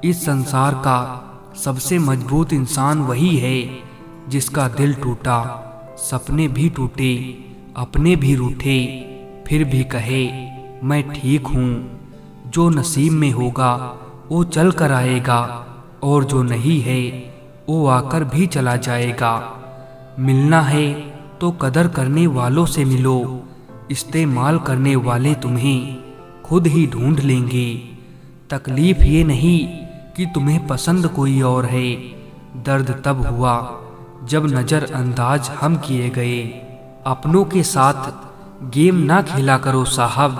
इस संसार का सबसे मजबूत इंसान वही है जिसका दिल टूटा, सपने भी टूटे, अपने भी रूठे, फिर भी कहे मैं ठीक हूँ। जो नसीब में होगा वो चल कर आएगा, और जो नहीं है वो आकर भी चला जाएगा। मिलना है तो कदर करने वालों से मिलो, इस्तेमाल करने वाले तुम्हें खुद ही ढूंढ लेंगे। तकलीफ ये नहीं कि तुम्हें पसंद कोई और है, दर्द तब हुआ जब नजरअंदाज हम किए गए। अपनों के साथ गेम ना खेला करो साहब,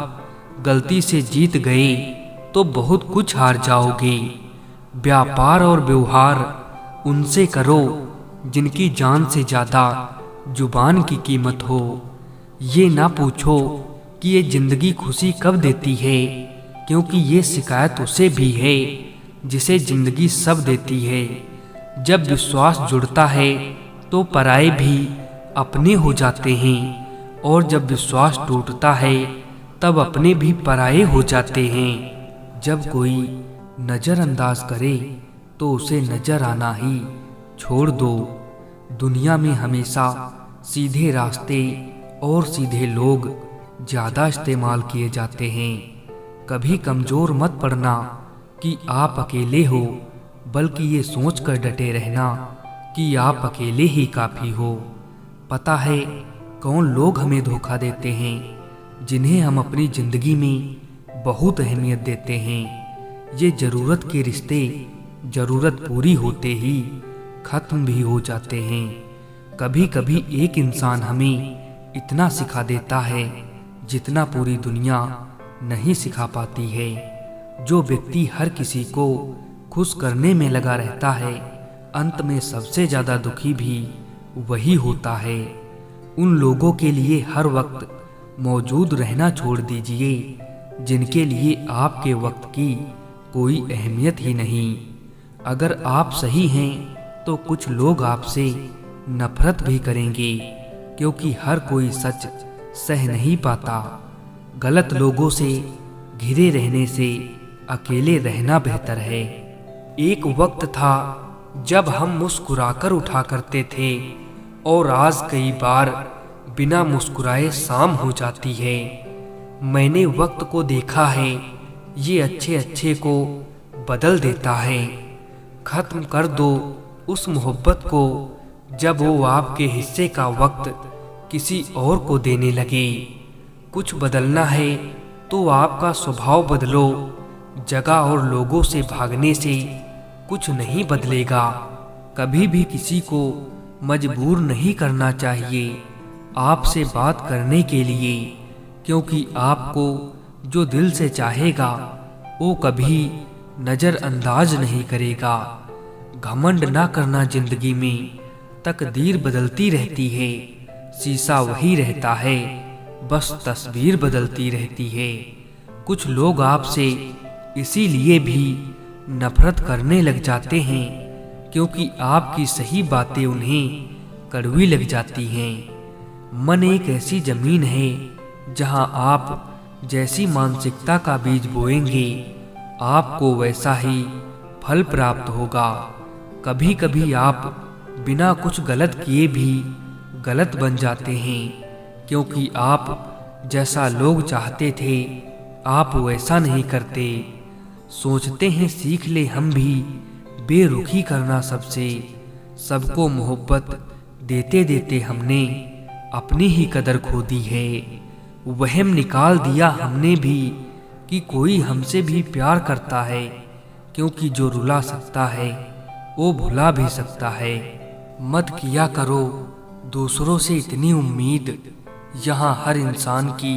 गलती से जीत गए तो बहुत कुछ हार जाओगे। व्यापार और व्यवहार उनसे करो जिनकी जान से ज्यादा जुबान की कीमत हो। ये ना पूछो कि ये जिंदगी खुशी कब देती है, क्योंकि ये शिकायत उसे भी है जिसे जिंदगी सब देती है। जब विश्वास जुड़ता है तो पराये भी अपने हो जाते हैं, और जब विश्वास टूटता है तब अपने भी पराये हो जाते हैं। जब कोई नजरअंदाज करे तो उसे नजर आना ही छोड़ दो। दुनिया में हमेशा सीधे रास्ते और सीधे लोग ज्यादा इस्तेमाल किए जाते हैं। कभी कमजोर मत पड़ना कि आप अकेले हो, बल्कि ये सोचकर डटे रहना कि आप अकेले ही काफी हो। पता है कौन लोग हमें धोखा देते हैं, जिन्हें हम अपनी जिंदगी में बहुत अहमियत देते हैं। ये जरूरत के रिश्ते जरूरत पूरी होते ही खत्म भी हो जाते हैं। कभी कभी एक इंसान हमें इतना सिखा देता है जितना पूरी दुनिया नहीं सिखा पाती है। जो व्यक्ति हर किसी को खुश करने में लगा रहता है, अंत में सबसे ज्यादा दुखी भी वही होता है। उन लोगों के लिए हर वक्त मौजूद रहना छोड़ दीजिए जिनके लिए आपके वक्त की कोई अहमियत ही नहीं। अगर आप सही हैं तो कुछ लोग आपसे नफरत भी करेंगे, क्योंकि हर कोई सच सह नहीं पाता। गलत लोगों से घिरे रहने से अकेले रहना बेहतर है। एक वक्त था जब हम मुस्कुराकर उठा करते थे, और आज कई बार बिना मुस्कुराए शाम हो जाती है। मैंने वक्त को देखा है, ये अच्छे अच्छे को बदल देता है। खत्म कर दो उस मोहब्बत को जब वो आपके हिस्से का वक्त किसी और को देने लगे। कुछ बदलना है तो आपका स्वभाव बदलो, जगह और लोगों से भागने से कुछ नहीं बदलेगा। कभी भी किसी को मजबूर नहीं करना चाहिए आपसे बात करने के लिए, क्योंकि आपको जो दिल से चाहेगा वो कभी नजरअंदाज नहीं करेगा। घमंड ना करना जिंदगी में, तकदीर बदलती रहती है, शीशा वही रहता है, बस तस्वीर बदलती रहती है। कुछ लोग आपसे इसीलिए भी नफरत करने लग जाते हैं क्योंकि आपकी सही बातें उन्हें कड़वी लग जाती हैं। मन एक ऐसी जमीन है जहां आप जैसी मानसिकता का बीज बोएंगे आपको वैसा ही फल प्राप्त होगा। कभी कभी आप बिना कुछ गलत किए भी गलत बन जाते हैं, क्योंकि आप जैसा लोग चाहते थे आप वैसा नहीं करते। सोचते हैं सीख ले हम भी बेरुखी करना सबसे, सबको मोहब्बत देते देते हमने अपनी ही कदर खो दी है। वहम निकाल दिया हमने भी कि कोई हमसे भी प्यार करता है, क्योंकि जो रुला सकता है वो भुला भी सकता है। मत किया करो दूसरों से इतनी उम्मीद, यहाँ हर इंसान की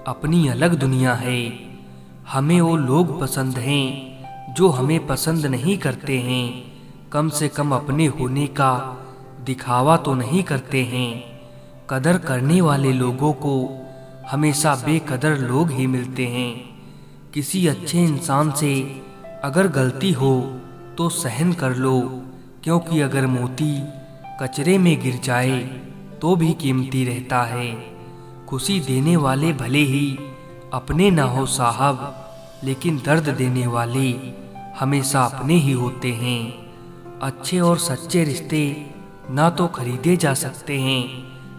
अपनी अलग दुनिया है। हमें वो लोग पसंद हैं जो हमें पसंद नहीं करते हैं, कम से कम अपने होने का दिखावा तो नहीं करते हैं। कदर करने वाले लोगों को हमेशा बेकदर लोग ही मिलते हैं। किसी अच्छे इंसान से अगर गलती हो तो सहन कर लो, क्योंकि अगर मोती कचरे में गिर जाए तो भी कीमती रहता है। खुशी देने वाले भले ही अपने ना हो साहब, लेकिन दर्द देने वाले हमेशा अपने ही होते हैं। अच्छे और सच्चे रिश्ते ना तो खरीदे जा सकते हैं,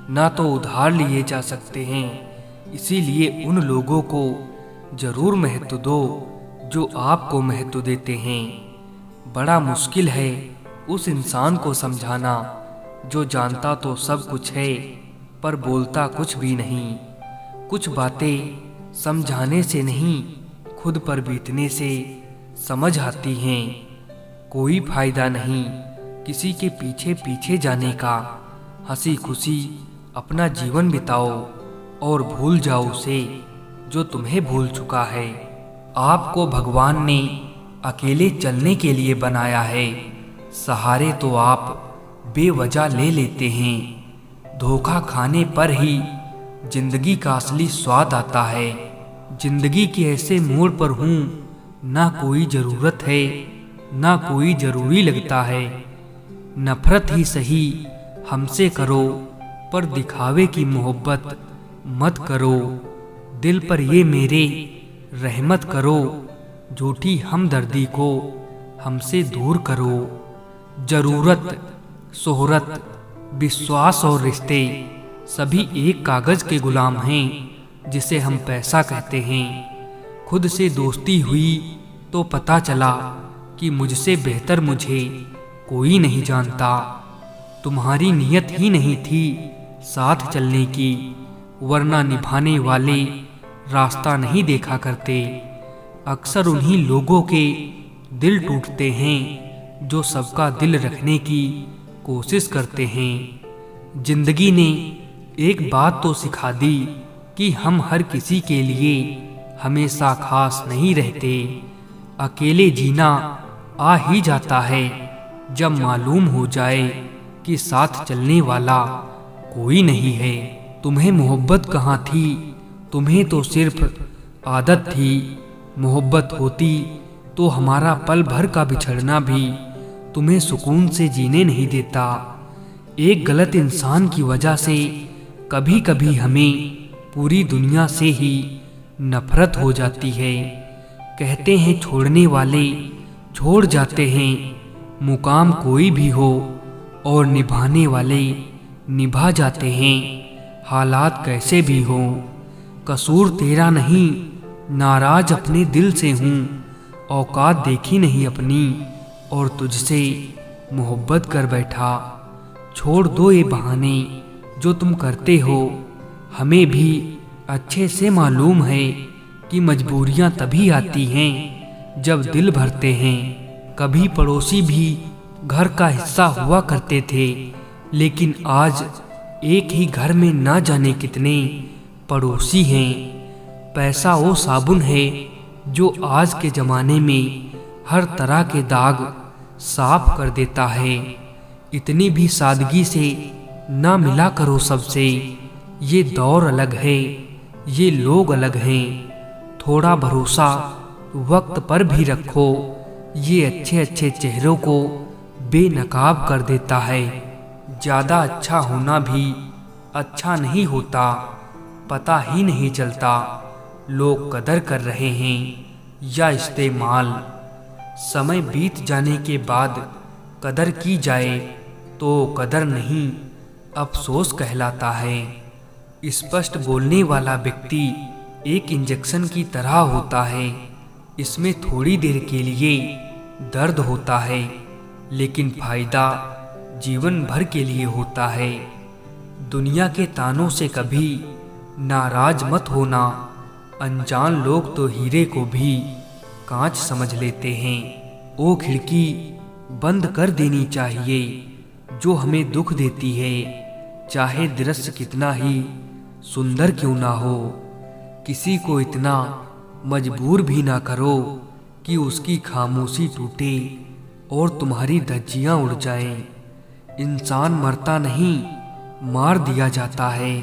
ना तो उधार लिए जा सकते हैं। इसीलिए उन लोगों को जरूर महत्व दो जो आपको महत्व देते हैं। बड़ा मुश्किल है उस इंसान को समझाना जो जानता तो सब कुछ है पर बोलता कुछ भी नहीं। कुछ बातें समझाने से नहीं, खुद पर बीतने से समझ आती हैं। कोई फायदा नहीं किसी के पीछे पीछे जाने का। हंसी खुशी अपना जीवन बिताओ और भूल जाओ उसे जो तुम्हें भूल चुका है। आपको भगवान ने अकेले चलने के लिए बनाया है। सहारे तो आप बेवजह ले लेते हैं। धोखा खाने पर ही जिंदगी का असली स्वाद आता है। जिंदगी के ऐसे मोड़ पर हूँ, ना कोई ज़रूरत है ना कोई ज़रूरी लगता है। नफरत ही सही हमसे करो पर दिखावे की मोहब्बत मत करो। दिल पर ये मेरे रहमत करो, झूठी हमदर्दी को हमसे दूर करो। जरूरत, शोहरत, विश्वास और रिश्ते सभी एक कागज के गुलाम हैं जिसे हम पैसा कहते हैं। खुद से दोस्ती हुई तो पता चला कि मुझसे बेहतर मुझे कोई नहीं जानता। तुम्हारी नियत ही नहीं थी साथ चलने की, वरना निभाने वाले रास्ता नहीं देखा करते। अक्सर उन्हीं लोगों के दिल टूटते हैं जो सबका दिल रखने की कोशिश करते हैं। जिंदगी ने एक बात तो सिखा दी कि हम हर किसी के लिए हमेशा खास नहीं रहते। अकेले जीना आ ही जाता है जब मालूम हो जाए कि साथ चलने वाला कोई नहीं है। तुम्हें मोहब्बत कहाँ थी, तुम्हें तो सिर्फ आदत थी। मोहब्बत होती तो हमारा पल भर का बिछड़ना भी तुम्हें सुकून से जीने नहीं देता। एक गलत इंसान की वजह से कभी कभी हमें पूरी दुनिया से ही नफरत हो जाती है। कहते हैं छोड़ने वाले छोड़ जाते हैं, मुकाम कोई भी हो, और निभाने वाले निभा जाते हैं, हालात कैसे भी हों। कसूर तेरा नहीं, नाराज अपने दिल से हूँ। औकात देखी नहीं अपनी और तुझसे मोहब्बत कर बैठा। छोड़ दो ये बहाने जो तुम करते हो। हमें भी अच्छे से मालूम है कि मजबूरियां तभी आती हैं जब दिल भरते हैं। कभी पड़ोसी भी घर का हिस्सा हुआ करते थे, लेकिन आज एक ही घर में ना जाने कितने पड़ोसी हैं। पैसा वो साबुन है जो आज के ज़माने में हर तरह के दाग साफ कर देता है। इतनी भी सादगी से ना मिला करो सबसे। ये दौर अलग है, ये लोग अलग हैं। थोड़ा भरोसा वक्त पर भी रखो, ये अच्छे अच्छे चेहरों को बेनकाब कर देता है। ज़्यादा अच्छा होना भी अच्छा नहीं होता, पता ही नहीं चलता लोग कदर कर रहे हैं या इस्तेमाल। समय बीत जाने के बाद कदर की जाए तो कदर नहीं, अफसोस कहलाता है। स्पष्ट बोलने वाला व्यक्ति एक इंजेक्शन की तरह होता है। इसमें थोड़ी देर के लिए दर्द होता है, लेकिन फायदा जीवन भर के लिए होता है। दुनिया के तानों से कभी नाराज मत होना। अनजान लोग तो हीरे को भी कांच समझ लेते हैं। वो खिड़की बंद कर देनी चाहिए जो हमें दुख देती है, चाहे दृश्य कितना ही सुंदर क्यों ना हो। किसी को इतना मजबूर भी ना करो कि उसकी खामोशी टूटे और तुम्हारी धज्जियां उड़ जाएं। इंसान मरता नहीं, मार दिया जाता है,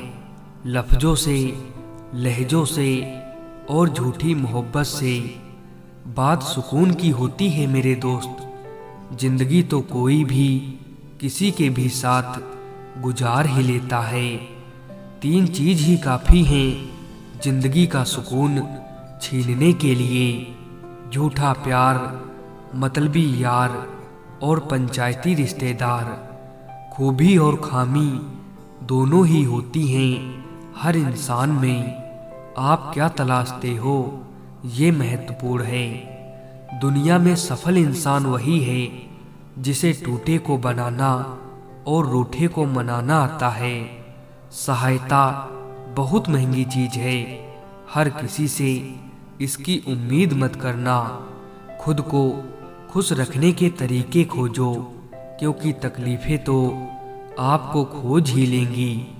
लफ्जों से, लहजों से और झूठी मोहब्बत से। बात सुकून की होती है मेरे दोस्त। जिंदगी तो कोई भी किसी के भी साथ गुजार ही लेता है। 3 चीज ही काफ़ी हैं जिंदगी का सुकून छीनने के लिए: झूठा प्यार, मतलबी यार और पंचायती रिश्तेदार, खूबी और खामी दोनों ही होती हैं हर इंसान में। आप क्या तलाशते हो ये महत्वपूर्ण है। दुनिया में सफल इंसान वही है जिसे टूटे को बनाना और रूठे को मनाना आता है। सहायता बहुत महंगी चीज है, हर किसी से इसकी उम्मीद मत करना। खुद को खुश रखने के तरीके खोजो, क्योंकि तकलीफें तो आपको खोज ही लेंगी।